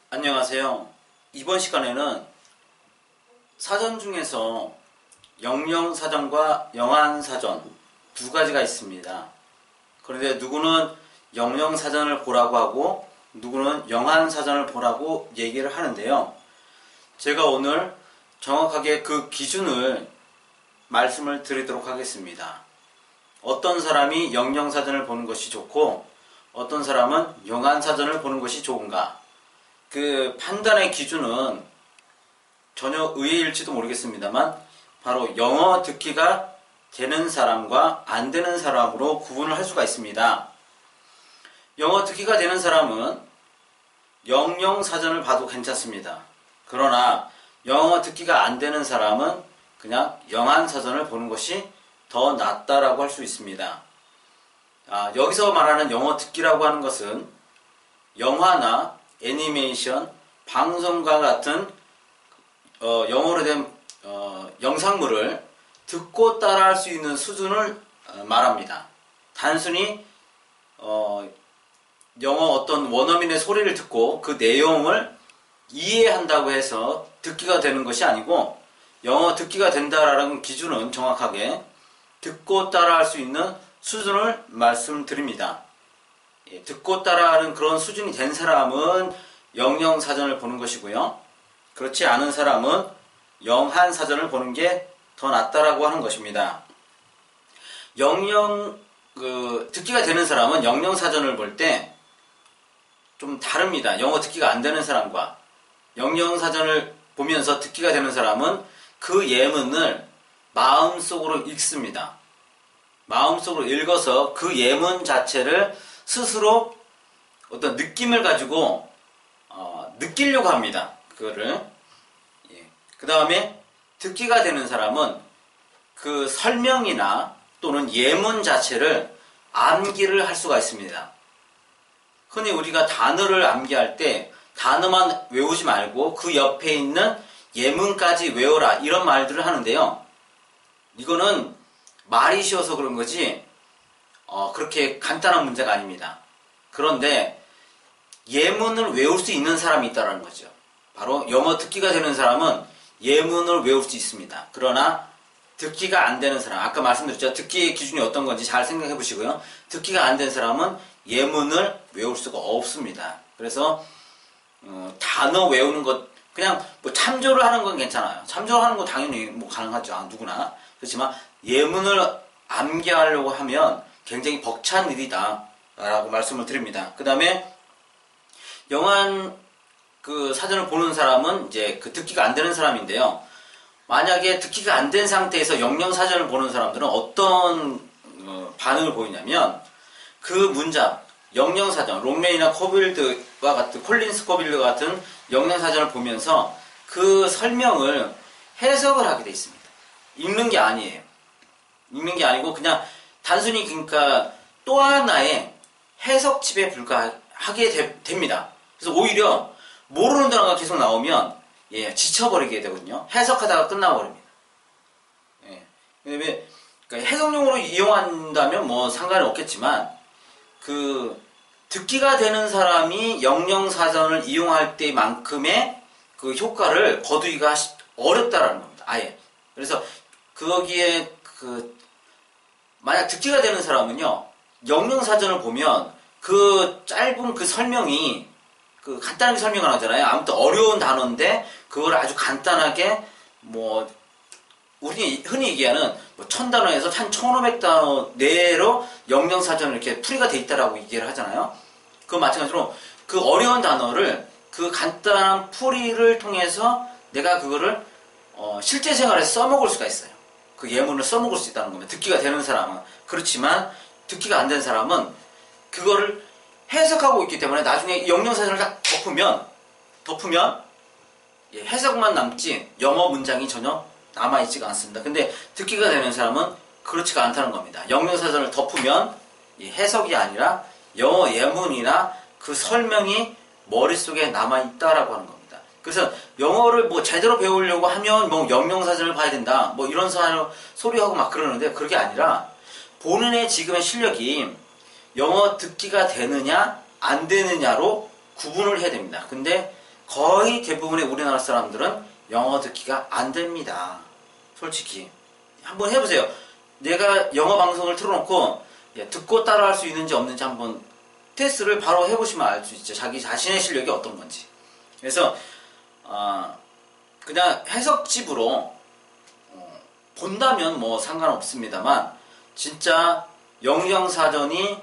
안녕하세요. 이번 시간에는 사전 중에서 영영사전과 영한사전 두 가지가 있습니다. 그런데 누구는 영영사전을 보라고 하고 누구는 영한사전을 보라고 얘기를 하는데요. 제가 오늘 정확하게 그 기준을 말씀을 드리도록 하겠습니다. 어떤 사람이 영영사전을 보는 것이 좋고 어떤 사람은 영한사전을 보는 것이 좋은가, 그 판단의 기준은 전혀 의외일지도 모르겠습니다만 바로 영어 듣기가 되는 사람과 안 되는 사람으로 구분을 할 수가 있습니다. 영어 듣기가 되는 사람은 영영사전을 봐도 괜찮습니다. 그러나 영어 듣기가 안 되는 사람은 그냥 영한사전을 보는 것이 더 낫다라고 할 수 있습니다. 여기서 말하는 영어 듣기라고 하는 것은 영화나 애니메이션, 방송과 같은 영어로 된 영상물을 듣고 따라할 수 있는 수준을 말합니다. 단순히 영어 어떤 원어민의 소리를 듣고 그 내용을 이해한다고 해서 듣기가 되는 것이 아니고, 영어 듣기가 된다라는 기준은 정확하게 듣고 따라할 수 있는 수준을 말씀드립니다. 듣고 따라하는 그런 수준이 된 사람은 영영사전을 보는 것이고요. 그렇지 않은 사람은 영한사전을 보는 게 더 낫다라고 하는 것입니다. 듣기가 되는 사람은 영영사전을 볼 때 좀 다릅니다. 영어 듣기가 안 되는 사람과. 영영사전을 보면서 듣기가 되는 사람은 그 예문을 마음속으로 읽습니다. 마음속으로 읽어서 그 예문 자체를 스스로 어떤 느낌을 가지고 느끼려고 합니다. 그거를. 그 다음에 듣기가 되는 사람은 그 설명이나 또는 예문 자체를 암기를 할 수가 있습니다. 흔히 우리가 단어를 암기할 때 단어만 외우지 말고 그 옆에 있는 예문까지 외워라, 이런 말들을 하는데요. 이거는 말이 쉬워서 그런 거지 그렇게 간단한 문제가 아닙니다. 그런데 예문을 외울 수 있는 사람이 있다는 거죠. 바로 영어 듣기가 되는 사람은 예문을 외울 수 있습니다. 그러나 듣기가 안 되는 사람, 아까 말씀드렸죠. 듣기의 기준이 어떤 건지 잘 생각해 보시고요. 듣기가 안 된 사람은 예문을 외울 수가 없습니다. 그래서 단어 외우는 것, 그냥 뭐 참조를 하는 건 괜찮아요. 참조를 하는 건 당연히 뭐 가능하죠. 누구나. 그렇지만 예문을 암기하려고 하면 굉장히 벅찬 일이다 라고 말씀을 드립니다. 그 다음에 영한 사전을 보는 사람은 이제 그 듣기가 안 되는 사람인데요. 만약에 듣기가 안 된 상태에서 영영사전을 보는 사람들은 어떤 반응을 보이냐면, 그 문장, 영영사전, 롱레이나 코빌드와 같은, 콜린스 코빌드 같은 영영사전을 보면서 그 설명을 해석을 하게 돼 있습니다. 읽는 게 아니에요. 읽는 게 아니고 그냥 단순히 그러니까 또 하나의 해석집에 불과하게 됩니다. 그래서 오히려 모르는 단어가 계속 나오면 지쳐버리게 되거든요. 해석하다가 끝나버립니다. 그러니까 해석용으로 이용한다면 뭐 상관이 없겠지만, 그 듣기가 되는 사람이 영영사전을 이용할 때만큼의 그 효과를 거두기가 어렵다라는 겁니다. 아예. 그래서 거기에 만약 듣기가 되는 사람은요, 영영사전을 보면 그 짧은 그 설명이 간단하게 설명을 하잖아요. 아무튼 어려운 단어인데 그걸 아주 간단하게 우리 흔히 얘기하는 1000단어에서 한 1500단어 내로 영영사전을 이렇게 풀이가 돼 있다라고 얘기를 하잖아요. 그 마찬가지로 그 어려운 단어를 그 간단한 풀이를 통해서 내가 그거를 실제 생활에서 써먹을 수가 있어요. 그 예문을 써먹을 수 있다는 겁니다. 듣기가 되는 사람은. 그렇지만 듣기가 안 된 사람은 그거를 해석하고 있기 때문에 나중에 영영사전을 딱 덮으면 해석만 남지 영어 문장이 전혀 남아있지가 않습니다. 근데 듣기가 되는 사람은 그렇지가 않다는 겁니다. 영영사전을 덮으면 해석이 아니라 영어 예문이나 그 설명이 머릿속에 남아있다라고 하는 겁니다. 그래서 영어를 제대로 배우려고 하면 영영사전을 봐야 된다, 이런 소리하고 막 그러는데, 그게 아니라 본인의 지금의 실력이 영어 듣기가 되느냐 안 되느냐로 구분을 해야 됩니다. 근데 거의 대부분의 우리나라 사람들은 영어 듣기가 안 됩니다. 솔직히. 한번 해보세요. 내가 영어 방송을 틀어놓고 듣고 따라할 수 있는지 없는지 한번 테스트를 바로 해보시면 알 수 있죠. 자기 자신의 실력이 어떤 건지. 그래서 그냥 해석집으로 본다면 뭐 상관없습니다만 진짜 영영사전이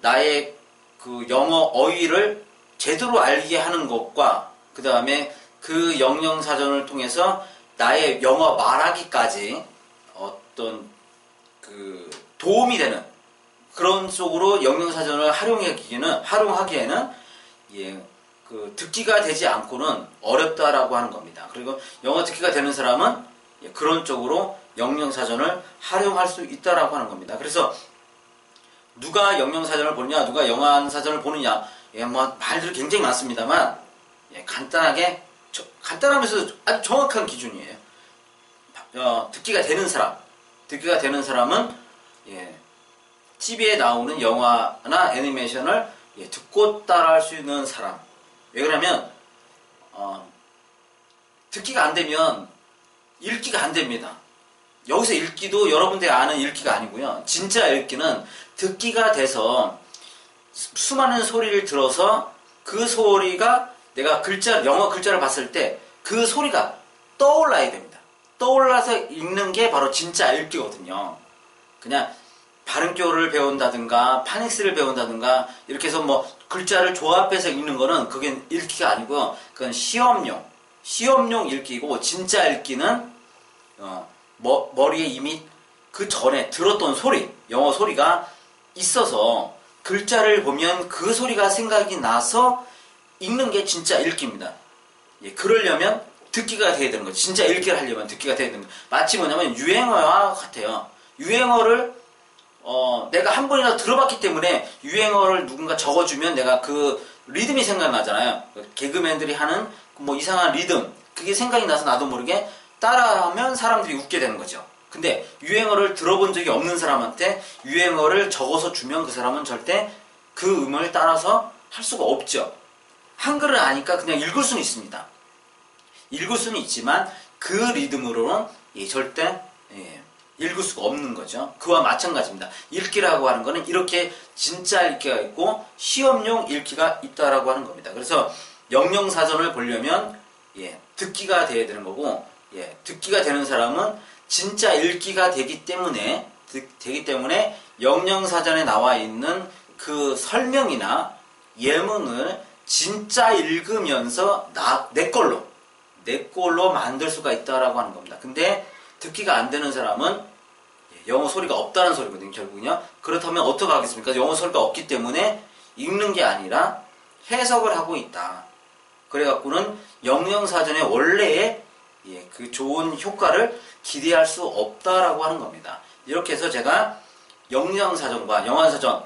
나의 그 영어 어휘를 제대로 알게 하는 것과 그 다음에 그 영영사전을 통해서 나의 영어 말하기까지 어떤 그 도움이 되는 그런 쪽으로 영영사전을 활용하기에는 그 듣기가 되지 않고는 어렵다라고 하는 겁니다. 그리고 영어 듣기가 되는 사람은 그런 쪽으로 영영사전을 활용할 수 있다라고 하는 겁니다. 그래서 누가 영영사전을 보느냐, 누가 영어사전을 보느냐, 뭐 말들이 굉장히 많습니다만 간단하면서 아주 정확한 기준이에요. 듣기가 되는 사람은 TV에 나오는 영화나 애니메이션을 듣고 따라할 수 있는 사람. 왜 그러냐면 듣기가 안 되면 읽기가 안 됩니다. 여기서 읽기도 여러분들이 아는 읽기가 아니고요. 진짜 읽기는 듣기가 돼서 수많은 소리를 들어서 그 소리가 내가 영어 글자를 봤을 때 그 소리가 떠올라야 됩니다. 떠올라서 읽는 게 바로 진짜 읽기거든요. 그냥 발음교를 배운다든가 파닉스를 배운다든가 이렇게 해서 뭐 글자를 조합해서 읽는 거는 그게 읽기가 아니고 그건 시험용 읽기고, 진짜 읽기는 머리에 이미 그 전에 들었던 소리, 영어 소리가 있어서 글자를 보면 그 소리가 생각이 나서 읽는 게 진짜 읽기입니다. 그러려면 듣기가 돼야 되는 거죠. 진짜 읽기를 하려면 듣기가 돼야 되는 거죠. 마치 뭐냐면 유행어와 같아요. 유행어를 내가 한 번이라도 들어봤기 때문에 유행어를 누군가 적어주면 내가 그 리듬이 생각나잖아요. 개그맨들이 하는 뭐 이상한 리듬, 그게 생각이 나서 나도 모르게 따라하면 사람들이 웃게 되는 거죠. 근데 유행어를 들어본 적이 없는 사람한테 유행어를 적어서 주면 그 사람은 절대 그 음을 따라서 할 수가 없죠. 한글을 아니까 그냥 읽을 수는 있습니다. 읽을 수는 있지만 그 리듬으로는 절대 읽을 수가 없는 거죠. 그와 마찬가지입니다. 읽기라고 하는 거는 이렇게 진짜 읽기가 있고 시험용 읽기가 있다라고 하는 겁니다. 그래서 영영사전을 보려면 듣기가 돼야 되는 거고, 듣기가 되는 사람은 진짜 읽기가 되기 때문에 영영사전에 나와 있는 그 설명이나 예문을 진짜 읽으면서 내 걸로 만들 수가 있다라고 하는 겁니다. 근데 듣기가 안 되는 사람은 영어 소리가 없다는 소리거든요, 결국은요. 그렇다면 어떻게 하겠습니까? 영어 소리가 없기 때문에 읽는 게 아니라 해석을 하고 있다. 그래갖고는 영영사전의 원래의 그 좋은 효과를 기대할 수 없다라고 하는 겁니다. 이렇게 해서 제가 영영사전과 영어사전,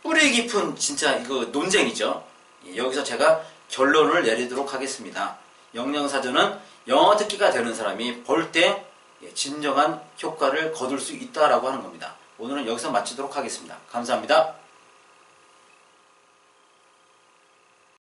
뿌리 깊은 진짜 이거 논쟁이죠. 여기서 제가 결론을 내리도록 하겠습니다. 영영사전은 영어 듣기가 되는 사람이 볼 때 진정한 효과를 거둘 수 있다라고 하는 겁니다. 오늘은 여기서 마치도록 하겠습니다. 감사합니다.